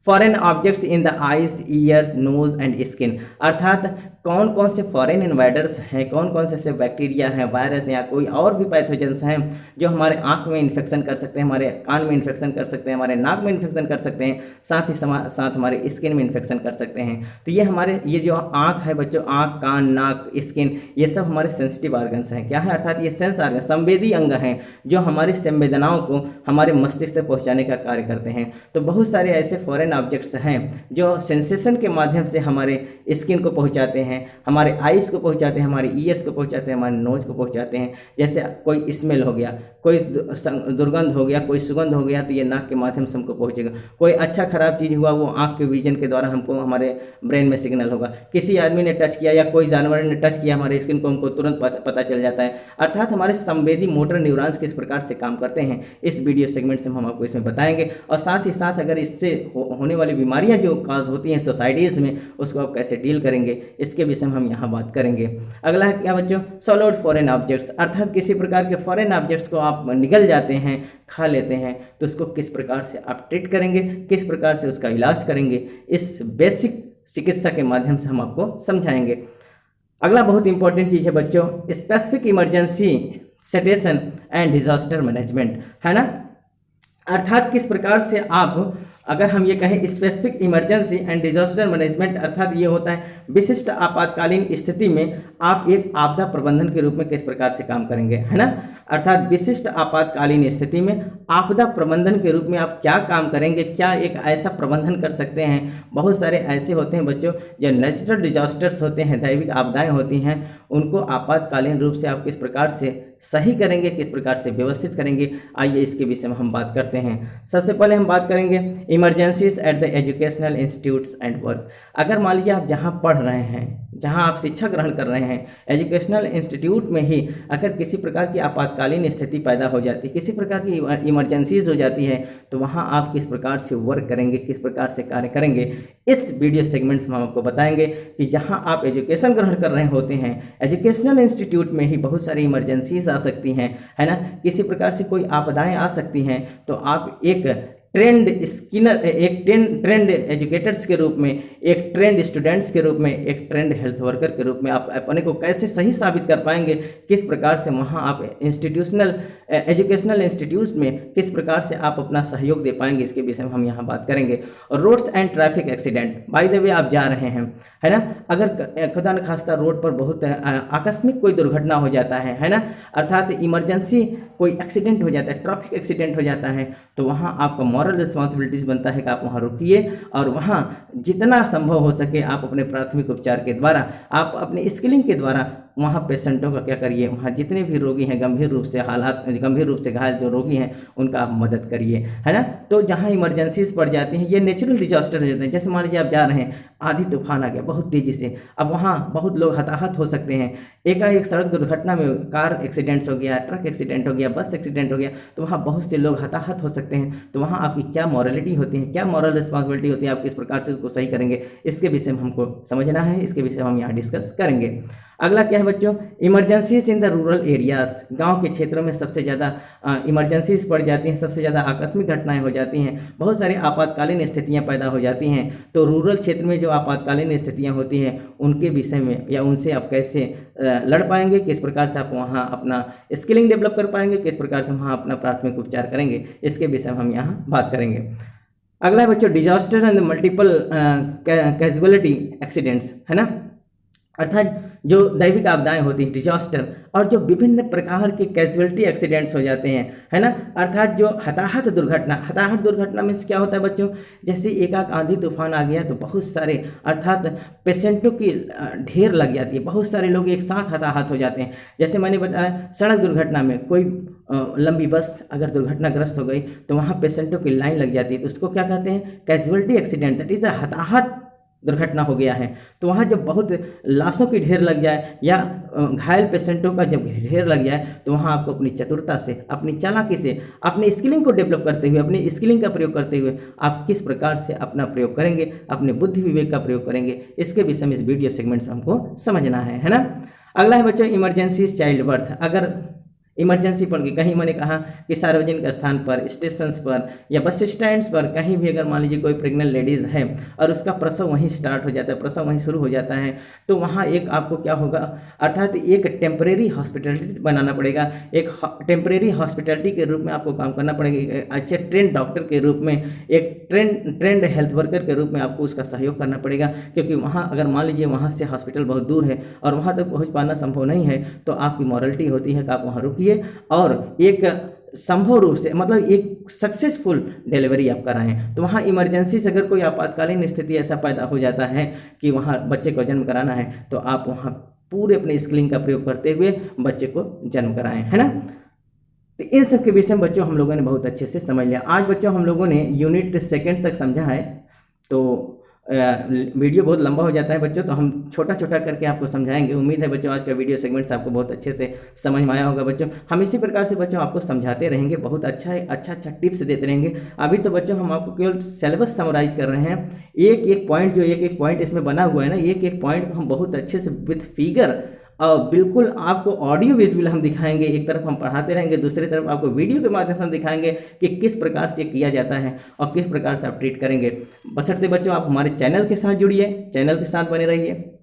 foreign objects in the eyes, ears, nose and skin, अर्थात कौन कौन से फॉरेन इन्वाइडर्स हैं, कौन कौन से ऐसे बैक्टीरिया हैं, वायरस या कोई और भी पैथोजेंस हैं जो हमारे आँख में इन्फेक्शन कर सकते हैं, हमारे कान में इन्फेक्शन कर सकते हैं, हमारे नाक में इन्फेक्शन कर सकते हैं, साथ ही साथ हमारे स्किन में इन्फेक्शन कर सकते हैं। तो ये हमारे ये जो आँख है बच्चों, आँख, कान, नाक, स्किन, ये सब हमारे सेंसिटिव ऑर्गन्स हैं। क्या है? अर्थात ये सेंस ऑर्गन, संवेदी अंग हैं जो हमारी संवेदनाओं को हमारे मस्तिष्क से पहुंचाने का कार्य करते हैं। तो बहुत सारे ऐसे फॉरेन ऑब्जेक्ट्स हैं जो सेंसेशन के माध्यम से हमारे स्किन को पहुंचाते हैं, हमारे आइज़ को पहुंचाते हैं, हमारे ईयर्स को पहुंचाते हैं, हमारे नोज को पहुंचाते हैं। जैसे कोई स्मेल हो गया, कोई दुर्गंध हो गया, कोई सुगंध हो गया, तो ये नाक के माध्यम से हमको पहुंचेगा। कोई अच्छा खराब चीज़ हुआ, वो आँख के विजन के द्वारा हमको हमारे ब्रेन में सिग्नल होगा। किसी आदमी ने टच किया या कोई जानवर ने टच किया हमारे स्किन को, हमको तुरंत पता चल जाता है। अर्थात हमारे संवेदी मोटर न्यूरॉन्स किस प्रकार से काम करते हैं, इस वीडियो सेगमेंट से हम आपको इसमें बताएंगे। और साथ ही साथ अगर इससे होने वाली बीमारियां जो काज होती हैं सोसाइटीज़ में, उसको आप कैसे डील करेंगे, इसके विषय में हम यहाँ बात करेंगे। अगला है क्या बच्चों? सॉलिड फॉरेन ऑब्जेक्ट्स, अर्थात किसी प्रकार के फॉरेन ऑब्जेक्ट्स को आप निगल जाते हैं, खा लेते हैं, तो उसको किस प्रकार से आप ट्रीट करेंगे, किस प्रकार से उसका इलाज करेंगे, इस बेसिक चिकित्सा के माध्यम से हम आपको समझाएंगे। अगला बहुत इंपॉर्टेंट चीज़ है बच्चों, specific emergency situation and disaster management, है ना। अर्थात किस प्रकार से आप, अगर हम ये कहें specific emergency and disaster management, अर्थात ये होता है विशिष्ट आपातकालीन स्थिति में आप एक आपदा प्रबंधन के रूप में किस प्रकार से काम करेंगे, है ना। अर्थात विशिष्ट आपातकालीन स्थिति में आपदा प्रबंधन के रूप में आप क्या काम करेंगे, क्या एक ऐसा प्रबंधन कर सकते हैं। बहुत सारे ऐसे होते हैं बच्चों जो नेचुरल डिजास्टर्स होते हैं, दैविक आपदाएं होती हैं, उनको आपातकालीन रूप से आप किस प्रकार से सही करेंगे, किस प्रकार से व्यवस्थित करेंगे। आइए इसके विषय में हम बात करते हैं। सबसे पहले हम बात करेंगे emergencies at the educational institutes and work. अगर मान लीजिए आप जहाँ पढ़ रहे हैं, जहाँ आप शिक्षा ग्रहण कर रहे हैं, एजुकेशनल इंस्टीट्यूट में ही अगर किसी प्रकार की आपातकालीन स्थिति पैदा हो जाती है, किसी प्रकार की इमरजेंसीज हो जाती है, तो वहाँ आप किस प्रकार से वर्क करेंगे, किस प्रकार से कार्य करेंगे, इस वीडियो सेगमेंट्स में हम आपको बताएंगे कि जहाँ आप एजुकेशन ग्रहण कर रहे होते हैं, एजुकेशनल इंस्टीट्यूट में ही बहुत सारी इमरजेंसीज आ सकती हैं, है ना। किसी प्रकार से कोई आपदाएं आ सकती हैं, तो आप एक ट्रेंड एजुकेटर्स के रूप में, एक ट्रेंड स्टूडेंट्स के रूप में, एक ट्रेंड हेल्थ वर्कर के रूप में आप अपने को कैसे सही साबित कर पाएंगे, किस प्रकार से वहाँ आप एजुकेशनल इंस्टीट्यूट्स में किस प्रकार से आप अपना सहयोग दे पाएंगे, इसके विषय में हम यहाँ बात करेंगे। Roads and traffic accident, by the way आप जा रहे हैं, है ना, अगर खुदा न खास्ता रोड पर बहुत आकस्मिक कोई दुर्घटना हो जाता है ना, अर्थात इमरजेंसी कोई एक्सीडेंट हो जाता है, ट्रैफिक एक्सीडेंट हो जाता है, तो वहाँ आपका मॉरल रिस्पॉन्सिबिलिटीज़ बनता है कि आप वहाँ रुकिए और वहाँ जितना संभव हो सके आप अपने प्राथमिक उपचार के द्वारा, आप अपने स्किलिंग के द्वारा वहाँ पेशेंटों का क्या करिए, वहाँ जितने भी रोगी हैं, गंभीर रूप से घायल जो रोगी हैं, उनका आप मदद करिए, है ना। तो जहाँ इमरजेंसीज पड़ जाती हैं, ये नेचुरल डिजास्टर हो जाते हैं। जैसे मान लीजिए आप जा रहे हैं, आधी तूफान आ गया बहुत तेज़ी से, अब वहाँ बहुत लोग हताहत हो सकते हैं। एकाएक सड़क दुर्घटना में कार एक्सीडेंट्स हो गया, ट्रक एक्सीडेंट हो गया, बस एक्सीडेंट हो गया, तो वहाँ बहुत से लोग हताहत हो सकते हैं। तो वहाँ आपकी क्या मॉरलिटी होती है, क्या मॉरल रिस्पॉन्सिबिलिटी होती है, आप किस प्रकार से उसको सही करेंगे, इसके विषय में हमको समझना है, इसके विषय में हम यहाँ डिस्कस करेंगे। अगला क्या है बच्चों? Emergencies in the rural areas. गांव के क्षेत्रों में सबसे ज़्यादा इमरजेंसीज पड़ जाती हैं, सबसे ज़्यादा आकस्मिक घटनाएं हो जाती हैं, बहुत सारी आपातकालीन स्थितियां पैदा हो जाती हैं। तो रूरल क्षेत्र में जो आपातकालीन स्थितियां होती हैं, उनके विषय में या उनसे आप कैसे लड़ पाएंगे, किस प्रकार से आप वहाँ अपना स्किलिंग डेवलप कर पाएंगे, किस प्रकार से वहाँ अपना प्राथमिक उपचार करेंगे, इसके विषय में हम यहाँ बात करेंगे। अगला है बच्चों disaster and multiple casualty accidents, है ना। अर्थात जो दैविक आपदाएं होती हैं, डिजास्टर, और जो विभिन्न प्रकार के कैजुअलिटी एक्सीडेंट्स हो जाते हैं, है ना। अर्थात जो हताहत दुर्घटना मीन्स क्या होता है बच्चों? जैसे एकाएक आंधी तूफान आ गया तो बहुत सारे अर्थात पेशेंटों की ढेर लग जाती है, बहुत सारे लोग एक साथ हताहत हो जाते हैं। जैसे मैंने बताया सड़क दुर्घटना में कोई लंबी बस अगर दुर्घटनाग्रस्त हो गई तो वहाँ पेशेंटों की लाइन लग जाती है, तो उसको क्या कहते हैं? Casualty accident, that is the हताहत दुर्घटना हो गया है। तो वहाँ जब बहुत लाशों की ढेर लग जाए या घायल पेशेंटों का जब ढेर लग जाए, तो वहाँ आपको अपनी चतुरता से, अपनी चालाकी से, अपने स्किलिंग को डेवलप करते हुए, अपनी स्किलिंग का प्रयोग करते हुए आप किस प्रकार से अपना प्रयोग करेंगे, अपने बुद्धि विवेक का प्रयोग करेंगे, इसके विषय में इस वीडियो सेगमेंट्स में हमको समझना है ना। अगला है बच्चों इमरजेंसी चाइल्ड बर्थ। अगर इमरजेंसी पड़ गई कहीं, मैंने कहा कि सार्वजनिक स्थान पर, स्टेशन पर या बस स्टैंड्स पर कहीं भी अगर मान लीजिए कोई प्रेग्नेंट लेडीज़ है और उसका प्रसव वहीं स्टार्ट हो जाता है, प्रसव वहीं शुरू हो जाता है, तो वहाँ एक आपको क्या होगा, अर्थात एक टेम्परेरी हॉस्पिटलिटी बनाना पड़ेगा, एक टेम्परेरी हॉस्पिटलिटी के रूप में आपको काम करना पड़ेगा, एक अच्छे ट्रेंड डॉक्टर के रूप में, एक ट्रेंड हेल्थ वर्कर के रूप में आपको उसका सहयोग करना पड़ेगा। क्योंकि वहाँ अगर मान लीजिए वहाँ से हॉस्पिटल बहुत दूर है और वहाँ तक पहुँच पाना संभव नहीं है, तो आपकी मॉरलिटी होती है कि आप वहाँ रुकिए और एक संभव रूप से मतलब एक सक्सेसफुल डिलीवरी आप कराएं। तो वहाँ इमरजेंसी से अगर कोई आपातकालीन स्थिति ऐसा पैदा हो जाता है कि वहाँ बच्चे को जन्म कराना है, तो आप वहाँ पूरे अपने स्किलिंग का प्रयोग करते हुए बच्चे को जन्म कराएं, है ना। तो इन सब के विषय में बच्चों हम लोगों ने बहुत अच्छे से समझ लिया। आज बच्चों हम लोगों ने यूनिट सेकंड तक समझा है, तो वीडियो बहुत लंबा हो जाता है बच्चों, तो हम छोटा छोटा करके आपको समझाएंगे। उम्मीद है बच्चों आज का वीडियो सेगमेंट्स आपको बहुत अच्छे से समझ में आया होगा बच्चों। हम इसी प्रकार से बच्चों आपको समझाते रहेंगे, बहुत अच्छा टिप्स देते रहेंगे। अभी तो बच्चों हम आपको केवल सिलेबस समराइज कर रहे हैं, एक एक पॉइंट जो एक पॉइंट इसमें बना हुआ है ना, एक एक पॉइंट हम बहुत अच्छे से विथ फिगर और बिल्कुल आपको ऑडियो विजुअल हम दिखाएंगे। एक तरफ हम पढ़ाते रहेंगे, दूसरी तरफ आपको वीडियो के माध्यम से हम दिखाएंगे कि किस प्रकार से किया जाता है और किस प्रकार से आप ट्रीट करेंगे। बशर्ते बच्चों आप हमारे चैनल के साथ जुड़िए, चैनल के साथ बने रहिए।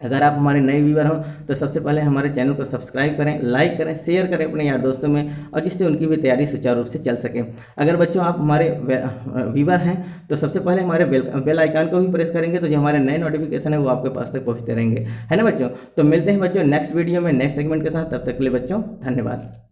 अगर आप हमारे नए व्यूअर हो तो सबसे पहले हमारे चैनल को सब्सक्राइब करें, लाइक करें, शेयर करें अपने यार दोस्तों में, और जिससे उनकी भी तैयारी सुचारू रूप से चल सके। अगर बच्चों आप हमारे व्यूअर हैं तो सबसे पहले हमारे बेल आइकन को भी प्रेस करेंगे, तो जो हमारे नए नोटिफिकेशन है वो आपके पास तक पहुंचते रहेंगे, है ना बच्चों। तो मिलते हैं बच्चों नेक्स्ट वीडियो में नेक्स्ट सेगमेंट के साथ, तब तक के लिए बच्चों धन्यवाद।